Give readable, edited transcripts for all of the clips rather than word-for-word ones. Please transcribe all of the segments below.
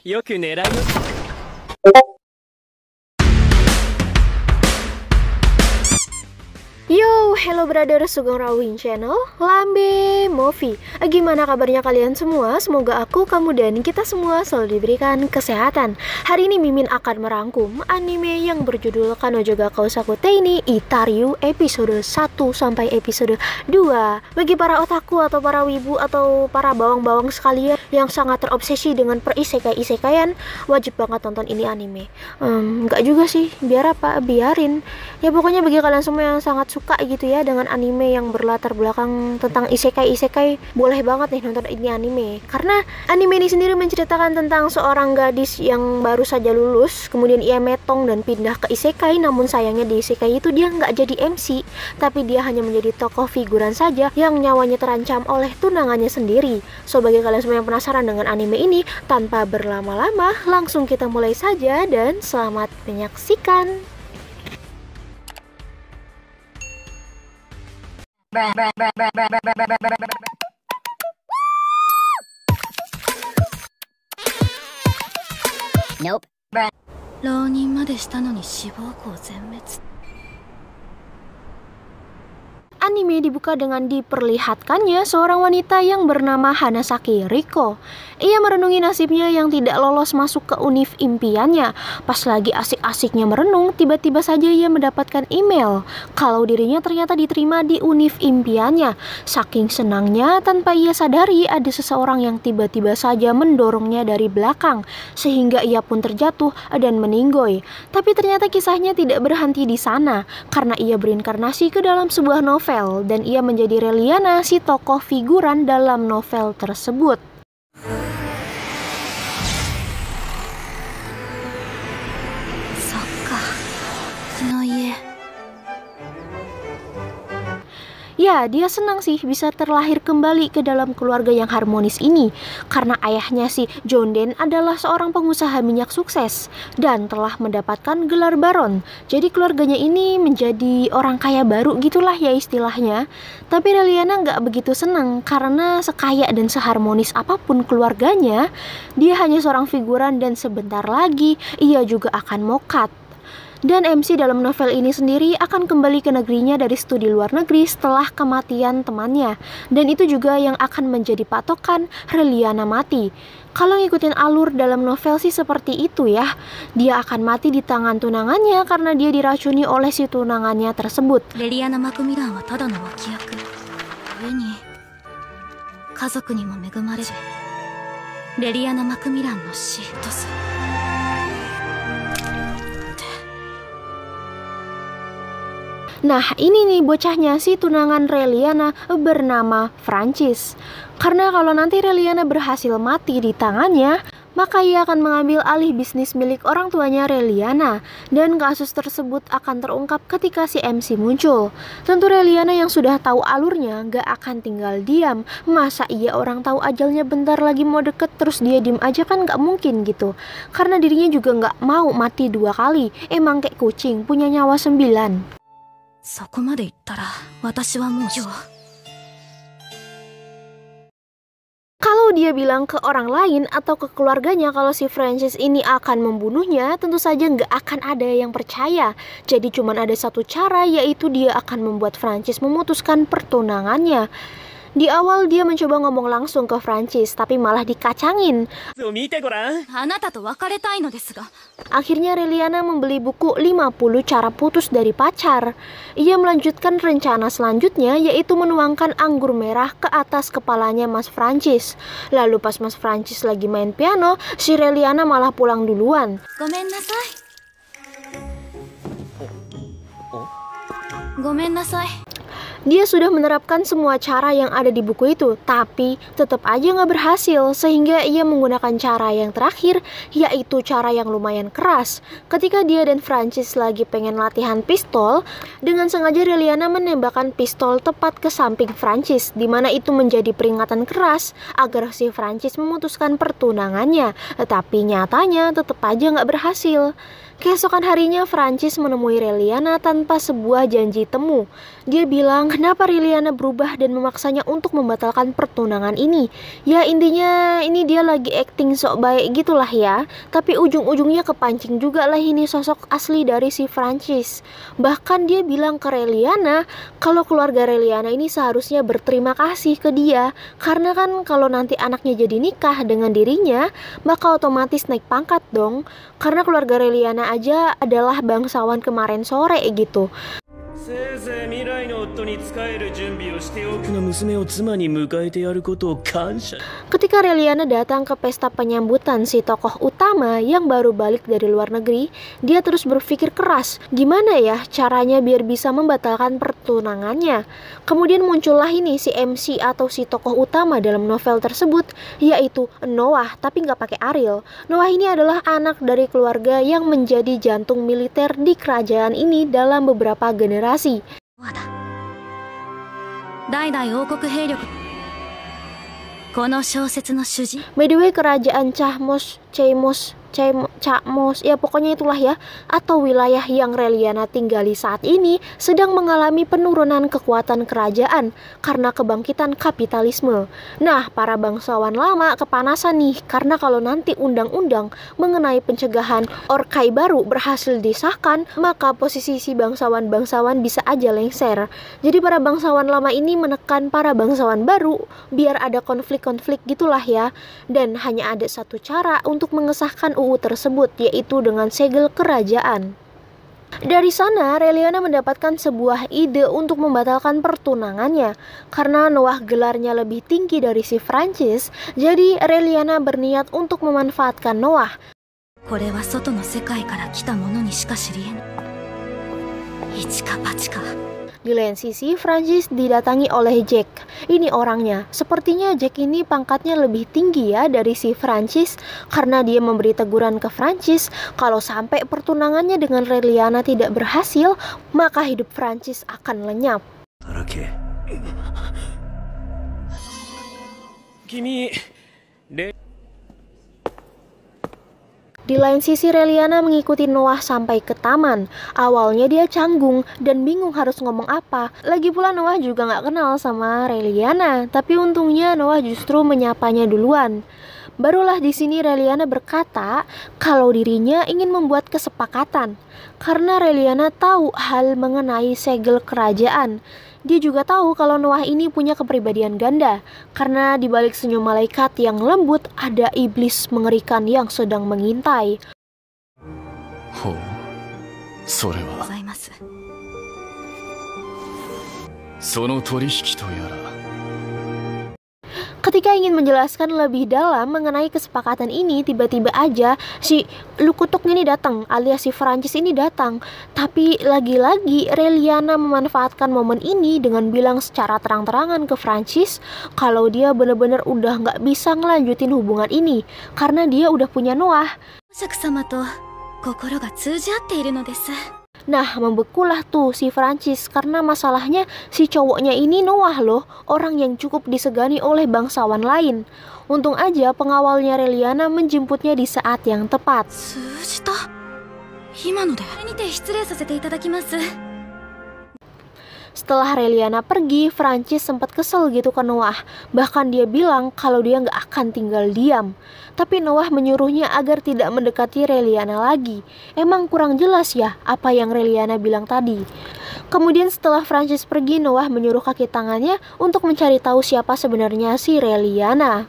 よく狙いを。Yo, hello brother Sugeng Rawing Channel, Lambe Movie. Gimana kabarnya kalian semua? Semoga aku, kamu, dan kita semua selalu diberikan kesehatan. Hari ini Mimin akan merangkum anime yang berjudul Kanojo ga Kousaku Teini Itaryu episode 1 sampai episode 2. Bagi para otaku atau para wibu atau para bawang-bawang sekalian yang sangat terobsesi dengan per-isekai-isekayan, wajib banget tonton ini anime. Enggak juga sih, biar apa? Biarin. Ya pokoknya bagi kalian semua yang sangat suka gitu ya dengan anime yang berlatar belakang tentang isekai, boleh banget nih nonton ini anime. Karena anime ini sendiri menceritakan tentang seorang gadis yang baru saja lulus, kemudian ia metong dan pindah ke isekai. Namun sayangnya di isekai itu dia nggak jadi MC, tapi dia hanya menjadi tokoh figuran saja yang nyawanya terancam oleh tunangannya sendiri. So bagi kalian semua yang penasaran dengan anime ini, tanpa berlama-lama langsung kita mulai saja dan selamat menyaksikan. Nope. 浪人までしたのに志望校全滅。 Anime dibuka dengan diperlihatkannya seorang wanita yang bernama Hanasaki Riko. Ia merenungi nasibnya yang tidak lolos masuk ke univ impiannya. Pas lagi asik-asiknya merenung, tiba-tiba saja ia mendapatkan email kalau dirinya ternyata diterima di univ impiannya. Saking senangnya, tanpa ia sadari ada seseorang yang tiba-tiba saja mendorongnya dari belakang, sehingga ia pun terjatuh dan meninggoy. Tapi ternyata kisahnya tidak berhenti di sana, karena ia berinkarnasi ke dalam sebuah novel dan ia menjadi Reliana, si tokoh figuran dalam novel tersebut. Sokka, Shinoie. Ya, dia senang sih bisa terlahir kembali ke dalam keluarga yang harmonis ini. Karena ayahnya si Jonden adalah seorang pengusaha minyak sukses dan telah mendapatkan gelar baron. Jadi keluarganya ini menjadi orang kaya baru gitulah ya istilahnya. Tapi Reliana nggak begitu senang karena sekaya dan seharmonis apapun keluarganya, dia hanya seorang figuran dan sebentar lagi ia juga akan mokat. Dan MC dalam novel ini sendiri akan kembali ke negerinya dari studi luar negeri setelah kematian temannya. Dan itu juga yang akan menjadi patokan Reliana mati. Kalau ngikutin alur dalam novel sih seperti itu ya. Dia akan mati di tangan tunangannya karena dia diracuni oleh si tunangannya tersebut. Reliana Makumiran wa tada no wakiyaku. Ue ni kazoku ni mo megumareru. Reliana Makumiran no shi tosu. Nah ini nih bocahnya, si tunangan Reliana bernama Francis. Karena kalau nanti Reliana berhasil mati di tangannya, maka ia akan mengambil alih bisnis milik orang tuanya Reliana. Dan kasus tersebut akan terungkap ketika si MC muncul. Tentu Reliana yang sudah tahu alurnya gak akan tinggal diam. Masa iya orang tahu ajalnya bentar lagi mau deket terus dia diem aja, kan gak mungkin gitu. Karena dirinya juga gak mau mati 2 kali. Emang kayak kucing punya nyawa 9. そこまで言ったら私はもう Kalau dia bilang ke orang lain atau ke keluarganya kalau si Francis ini akan membunuhnya, tentu saja nggak akan ada yang percaya. Jadi cuman ada satu cara, yaitu dia akan membuat Francis memutuskan pertunangannya. Di awal dia mencoba ngomong langsung ke Francis, tapi malah dikacangin. Akhirnya Reliana membeli buku 50 cara putus dari pacar. Ia melanjutkan rencana selanjutnya, yaitu menuangkan anggur merah ke atas kepalanya Mas Francis. Lalu pas Mas Francis lagi main piano, si Reliana malah pulang duluan. Gomen nasai. Gomen nasai. Dia sudah menerapkan semua cara yang ada di buku itu, tapi tetap aja nggak berhasil, sehingga ia menggunakan cara yang terakhir, yaitu cara yang lumayan keras. Ketika dia dan Francis lagi pengen latihan pistol, dengan sengaja Reliana menembakkan pistol tepat ke samping Francis, di mana itu menjadi peringatan keras agar si Francis memutuskan pertunangannya. Tapi nyatanya tetap aja nggak berhasil. Keesokan harinya Francis menemui Reliana tanpa sebuah janji temu. Dia bilang Kenapa Liliana berubah dan memaksanya untuk membatalkan pertunangan ini? Ya intinya ini dia lagi acting sok baik gitulah ya. Tapi ujung-ujungnya kepancing juga lah ini sosok asli dari si Francis. Bahkan dia bilang ke Liliana kalau keluarga Liliana ini seharusnya berterima kasih ke dia. Karena kan kalau nanti anaknya jadi nikah dengan dirinya, maka otomatis naik pangkat dong. Karena keluarga Liliana aja adalah bangsawan kemarin sore gitu. Ketika Liliana datang ke pesta penyambutan si tokoh utama yang baru balik dari luar negeri, dia terus berpikir keras gimana ya caranya biar bisa membatalkan pertunangannya. Kemudian muncullah ini si MC atau si tokoh utama dalam novel tersebut, yaitu Noah, tapi nggak pakai Ariel. Noah ini adalah anak dari keluarga yang menjadi jantung militer di kerajaan ini dalam beberapa generasi. By the way, kerajaan Chamos, ya pokoknya itulah ya, atau wilayah yang Liliana tinggali saat ini sedang mengalami penurunan kekuatan kerajaan karena kebangkitan kapitalisme. Nah, para bangsawan lama kepanasan nih karena kalau nanti undang-undang mengenai pencegahan Orkai baru berhasil disahkan, maka posisi si bangsawan-bangsawan bisa aja lengser. Jadi para bangsawan lama ini menekan para bangsawan baru biar ada konflik-konflik gitulah ya. Dan hanya ada satu cara untuk mengesahkan UU tersebut, yaitu dengan segel kerajaan. Dari sana, Liliana mendapatkan sebuah ide untuk membatalkan pertunangannya. Karena Noah gelarnya lebih tinggi dari si Francis, jadi Liliana berniat untuk memanfaatkan Noah. Di lain sisi, Francis didatangi oleh Jack. Ini orangnya. Sepertinya Jack ini pangkatnya lebih tinggi ya dari si Francis, karena dia memberi teguran ke Francis kalau sampai pertunangannya dengan Liliana tidak berhasil, maka hidup Francis akan lenyap. Di lain sisi, Liliana mengikuti Noah sampai ke taman. Awalnya dia canggung dan bingung harus ngomong apa. Lagi pula Noah juga gak kenal sama Liliana, tapi untungnya Noah justru menyapanya duluan. Barulah di sini Liliana berkata kalau dirinya ingin membuat kesepakatan. Karena Liliana tahu hal mengenai segel kerajaan. Dia juga tahu kalau Noah ini punya kepribadian ganda, karena di balik senyum malaikat yang lembut ada iblis mengerikan yang sedang mengintai. Ketika ingin menjelaskan lebih dalam mengenai kesepakatan ini, tiba-tiba aja si Lukutuk ini datang, alias si Francis ini datang. Tapi lagi-lagi Liliana memanfaatkan momen ini dengan bilang secara terang-terangan ke Francis kalau dia benar-benar udah nggak bisa ngelanjutin hubungan ini karena dia udah punya Noah. Nah, membekulah tuh si Francis karena masalahnya si cowoknya ini Noah loh, orang yang cukup disegani oleh bangsawan lain. Untung aja pengawalnya Liliana menjemputnya di saat yang tepat. Setelah Liliana pergi, Francis sempat kesel gitu ke Noah. Bahkan dia bilang kalau dia nggak akan tinggal diam. Tapi Noah menyuruhnya agar tidak mendekati Liliana lagi. Emang kurang jelas ya apa yang Liliana bilang tadi. Kemudian setelah Francis pergi, Noah menyuruh kaki tangannya untuk mencari tahu siapa sebenarnya si Liliana.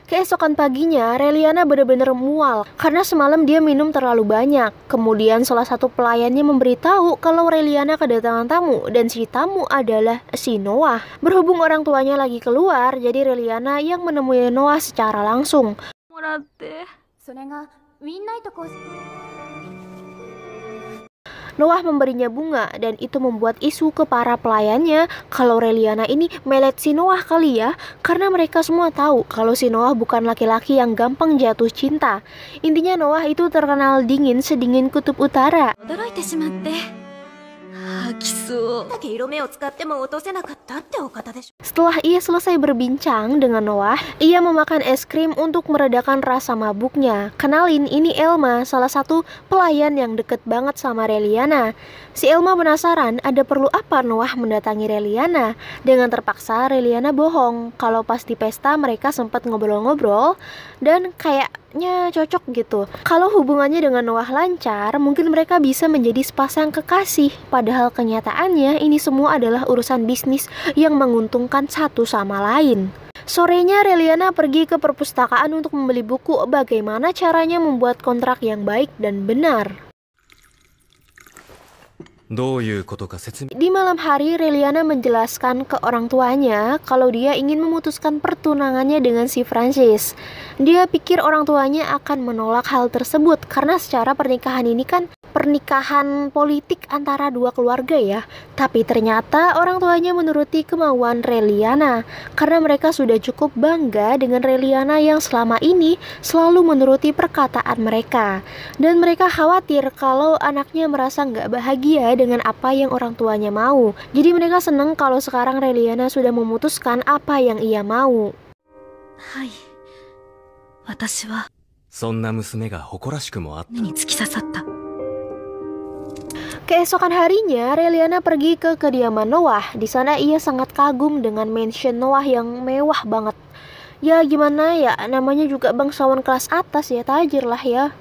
Keesokan paginya, Liliana benar-benar mual karena semalam dia minum terlalu banyak. Kemudian salah satu pelayannya memberitahu kalau Liliana kedatangan tamu dan si tamu adalah si Noah. Berhubung orang tuanya lagi keluar, jadi Liliana yang menemui Noah secara langsung. Noah memberinya bunga dan itu membuat isu ke para pelayannya kalau Liliana ini melet si Noah kali ya, karena mereka semua tahu kalau si Noah bukan laki-laki yang gampang jatuh cinta. Intinya Noah itu terkenal dingin sedingin kutub utara. Setelah ia selesai berbincang dengan Noah, ia memakan es krim untuk meredakan rasa mabuknya. Kenalin, ini Elma, salah satu pelayan yang deket banget sama Reliana. Si Elma penasaran ada perlu apa Noah mendatangi Reliana. Dengan terpaksa Reliana bohong kalau pas di pesta mereka sempat ngobrol-ngobrol dan kayaknya cocok gitu. Kalau hubungannya dengan Noah lancar, mungkin mereka bisa menjadi sepasang kekasih. Padahal kenyataannya ini semua adalah urusan bisnis yang menguntungkan satu sama lain. Sorenya Reliana pergi ke perpustakaan untuk membeli buku bagaimana caranya membuat kontrak yang baik dan benar. Di malam hari, Reliana menjelaskan ke orang tuanya kalau dia ingin memutuskan pertunangannya dengan si Francis. Dia pikir orang tuanya akan menolak hal tersebut karena secara pernikahan ini kan pernikahan politik antara dua keluarga ya. Tapi ternyata orang tuanya menuruti kemauan Reliana karena mereka sudah cukup bangga dengan Reliana yang selama ini selalu menuruti perkataan mereka. Dan mereka khawatir kalau anaknya merasa nggak bahagia dengan apa yang orang tuanya mau. Jadi mereka senang kalau sekarang Reliana sudah memutuskan apa yang ia mau. Hai, watashi wa sonna musume ga hokorashiku mo atta ni tsukisasatta. Keesokan harinya, Reliana pergi ke kediaman Noah. Di sana ia sangat kagum dengan mansion Noah yang mewah banget. Ya gimana ya, namanya juga bangsawan kelas atas ya, tajir lah ya.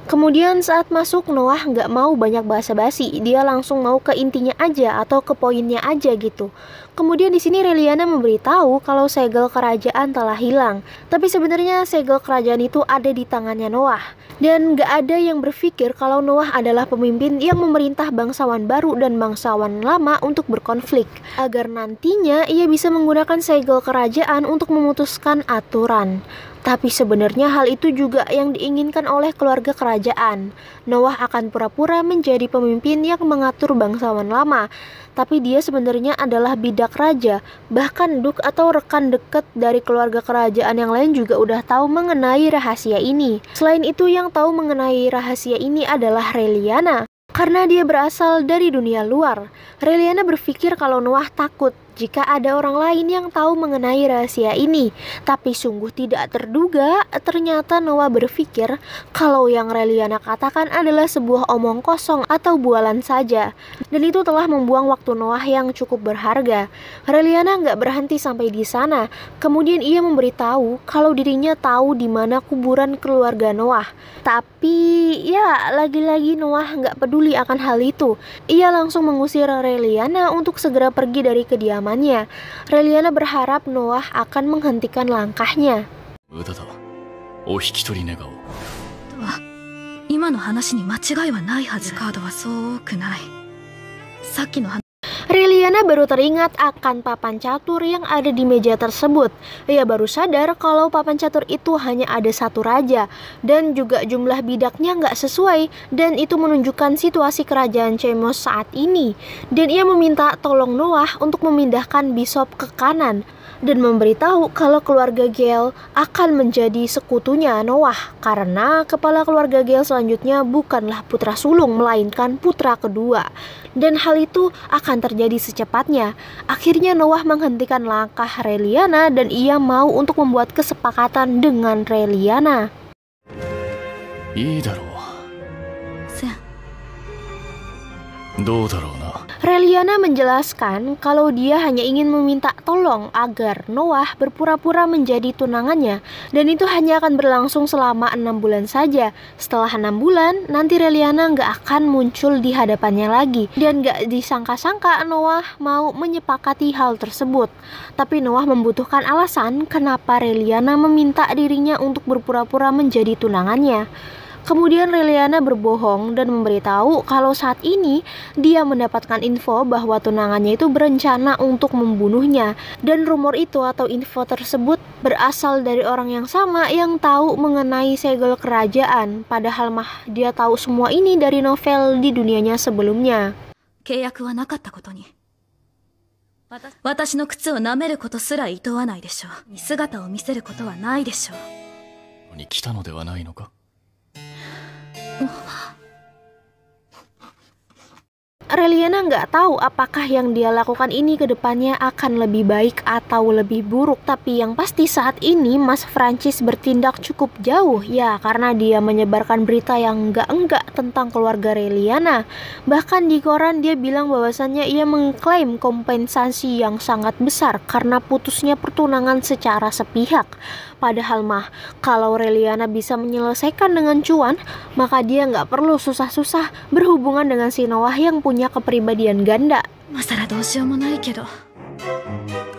Kemudian saat masuk, Noah nggak mau banyak basa-basi. Dia langsung mau ke intinya aja atau ke poinnya aja gitu. Kemudian di sini Reliana memberitahu kalau segel kerajaan telah hilang. Tapi sebenarnya segel kerajaan itu ada di tangannya Noah. Dan nggak ada yang berpikir kalau Noah adalah pemimpin yang memerintah bangsawan baru dan bangsawan lama untuk berkonflik. Agar nantinya ia bisa menggunakan segel kerajaan untuk memutuskan aturan. Tapi sebenarnya hal itu juga yang diinginkan oleh keluarga kerajaan. Noah akan pura-pura menjadi pemimpin yang mengatur bangsawan lama. Tapi dia sebenarnya adalah bidak raja. Bahkan Duk atau rekan dekat dari keluarga kerajaan yang lain juga udah tahu mengenai rahasia ini. Selain itu yang tahu mengenai rahasia ini adalah Reliana. Karena dia berasal dari dunia luar. Reliana berpikir kalau Noah takut jika ada orang lain yang tahu mengenai rahasia ini. Tapi sungguh tidak terduga, ternyata Noah berpikir kalau yang Reliana katakan adalah sebuah omong kosong atau bualan saja. Dan itu telah membuang waktu Noah yang cukup berharga. Reliana nggak berhenti sampai di sana. Kemudian ia memberitahu kalau dirinya tahu di mana kuburan keluarga Noah. Tapi ya lagi-lagi Noah nggak peduli akan hal itu. Ia langsung mengusir Reliana untuk segera pergi dari kediamannya. Reliana berharap Noah akan menghentikan langkahnya. Reliana baru teringat akan papan catur yang ada di meja tersebut. Ia baru sadar kalau papan catur itu hanya ada satu raja dan juga jumlah bidaknya nggak sesuai, dan itu menunjukkan situasi kerajaan Chemos saat ini. Dan ia meminta tolong Noah untuk memindahkan Bishop ke kanan dan memberitahu kalau keluarga Gale akan menjadi sekutunya Noah karena kepala keluarga Gale selanjutnya bukanlah putra sulung melainkan putra kedua. Dan hal itu akan terjadi secepatnya. Akhirnya Noah menghentikan langkah Reliana dan ia mau untuk membuat kesepakatan dengan Reliana. Reliana menjelaskan kalau dia hanya ingin meminta tolong agar Noah berpura-pura menjadi tunangannya, dan itu hanya akan berlangsung selama 6 bulan saja. Setelah 6 bulan, nanti Reliana nggak akan muncul di hadapannya lagi, dan nggak disangka-sangka Noah mau menyepakati hal tersebut. Tapi Noah membutuhkan alasan kenapa Reliana meminta dirinya untuk berpura-pura menjadi tunangannya. Kemudian Reliana berbohong dan memberitahu kalau saat ini dia mendapatkan info bahwa tunangannya itu berencana untuk membunuhnya. Dan rumor itu atau info tersebut berasal dari orang yang sama yang tahu mengenai segel kerajaan. Padahal mah dia tahu semua ini dari novel di dunianya sebelumnya. 契約はなかったことに。私の靴を舐めることすら厭わないでしょう。姿を見せることはないでしょう。に来たのではないのか。Reliana nggak tahu apakah yang dia lakukan ini ke depannya akan lebih baik atau lebih buruk. Tapi yang pasti saat ini Mas Francis bertindak cukup jauh ya, karena dia menyebarkan berita yang enggak tentang keluarga Reliana. Bahkan di koran dia bilang bahwasannya ia mengklaim kompensasi yang sangat besar karena putusnya pertunangan secara sepihak. Padahal mah, kalau Reliana bisa menyelesaikan dengan cuan, maka dia nggak perlu susah-susah berhubungan dengan si Noah yang punya kepribadian ganda. 今さらどうしようもないけど、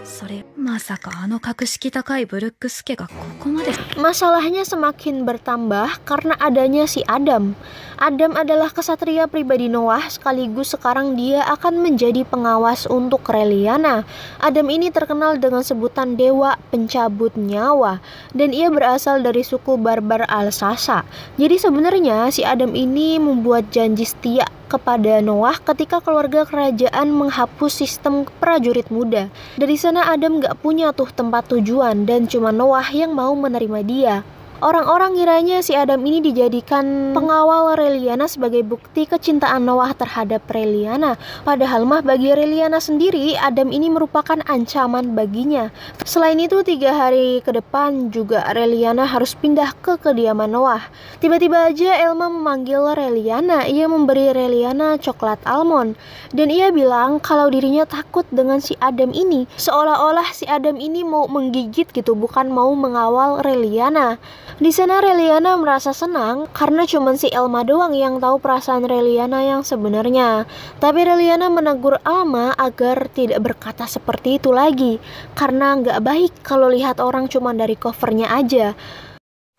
それまさかあの格式高いブルックス家がここまで。 Masalahnya semakin bertambah karena adanya si Adam. Adam adalah kesatria pribadi Noah, sekaligus sekarang dia akan menjadi pengawas untuk Reliana. Adam ini terkenal dengan sebutan dewa pencabut nyawa, dan ia berasal dari suku barbar Alsasa. Jadi sebenarnya si Adam ini membuat janji setia kepada Noah ketika keluarga kerajaan menghapus sistem prajurit muda. Dari sana Adam gak punya tuh tempat tujuan, dan cuma Noah yang mau menerima dia. Orang-orang ngiranya si Adam ini dijadikan pengawal Reliana sebagai bukti kecintaan Noah terhadap Reliana. Padahal mah bagi Reliana sendiri, Adam ini merupakan ancaman baginya. Selain itu 3 hari ke depan juga Reliana harus pindah ke kediaman Noah. Tiba-tiba aja Elma memanggil Reliana. Ia memberi Reliana coklat almond, dan ia bilang kalau dirinya takut dengan si Adam ini. Seolah-olah si Adam ini mau menggigit gitu, bukan mau mengawal Reliana. Di sana Reliana merasa senang karena cuma si Elma doang yang tahu perasaan Reliana yang sebenarnya. Tapi Reliana menegur Alma agar tidak berkata seperti itu lagi, karena nggak baik kalau lihat orang cuma dari covernya aja.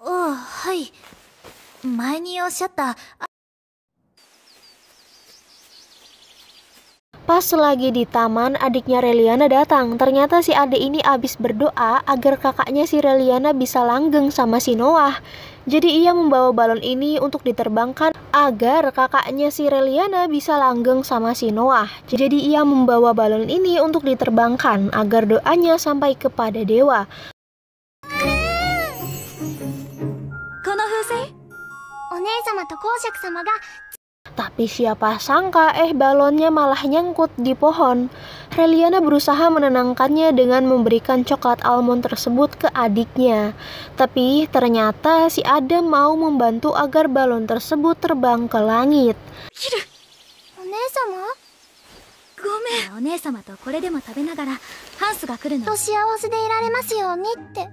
Oh, hai. 前におっしゃった。 Pas lagi di taman, adiknya Reliana datang. Ternyata si adik ini abis berdoa agar kakaknya si Reliana bisa langgeng sama si Noah. Jadi ia membawa balon ini untuk diterbangkan agar kakaknya si Reliana bisa langgeng sama si Noah. Jadi ia membawa balon ini untuk diterbangkan agar doanya sampai kepada dewa. この風船、お姉様と公爵様が Tapi siapa sangka balonnya malah nyangkut di pohon. Reliana berusaha menenangkannya dengan memberikan coklat almond tersebut ke adiknya. Tapi ternyata si Adam mau membantu agar balon tersebut terbang ke langit. お姉様 ごめん。お姉様とこれでも食べながらハンスが来るの。と幸せでいられますようにって。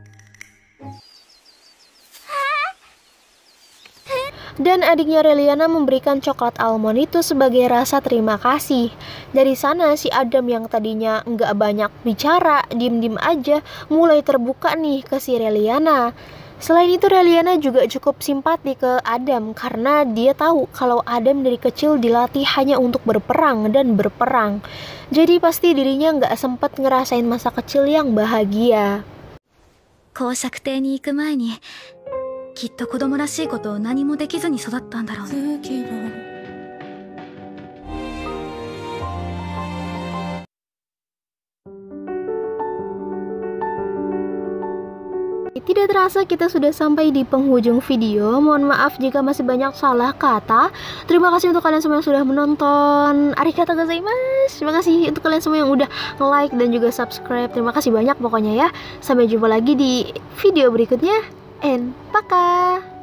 Dan adiknya Reliana memberikan coklat almond itu sebagai rasa terima kasih. Dari sana si Adam yang tadinya nggak banyak bicara, diem-diem aja, mulai terbuka nih ke si Reliana. Selain itu Reliana juga cukup simpati ke Adam karena dia tahu kalau Adam dari kecil dilatih hanya untuk berperang dan berperang. Jadi pasti dirinya nggak sempat ngerasain masa kecil yang bahagia. 公爵邸に行く前にきっと子供らしいことを何もできずに育ったんだろうね。 Tidak terasa kita sudah sampai di penghujung video. Mohon maaf jika masih banyak salah kata. Terima kasih untuk kalian semua yang sudah menonton. Arigatou gozaimasu. Terima kasih untuk kalian semua yang udah like dan juga subscribe. Terima kasih banyak pokoknya ya. Sampai jumpa lagi di video berikutnya. And paka.